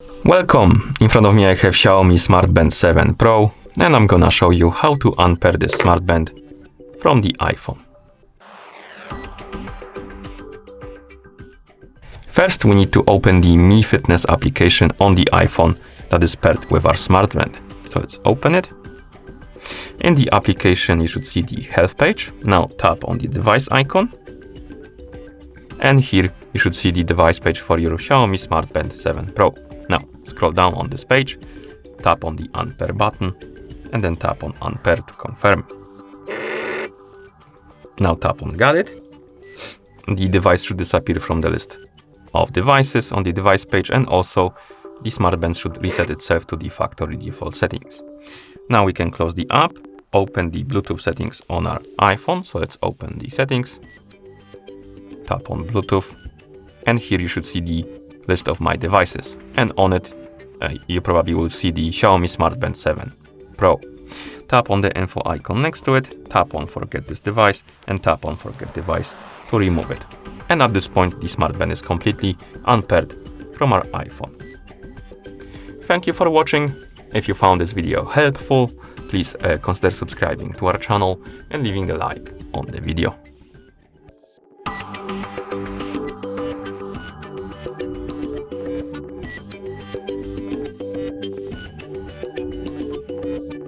Welcome! In front of me I have Xiaomi Smart Band 7 Pro and I'm gonna show you how to unpair this smart band from the iPhone. First we need to open the Mi Fitness application on the iPhone that is paired with our smart band. So let's open it. In the application you should see the health page. Now tap on the device icon. And here you should see the device page for your Xiaomi Smart Band 7 Pro. Now scroll down on this page, tap on the Unpair button, and then tap on Unpair to confirm. Now tap on Got it. The device should disappear from the list of devices on the device page, and also the smart band should reset itself to the factory default settings. Now we can close the app, open the Bluetooth settings on our iPhone. So let's open the settings, tap on Bluetooth, and here you should see the list of my devices, and on it you probably will see the Xiaomi Smart Band 7 Pro. Tap on the info icon next to it, tap on forget this device, and tap on forget device to remove it. And at this point the smart band is completely unpaired from our iPhone. Thank you for watching. If you found this video helpful, please consider subscribing to our channel and leaving a like on the video.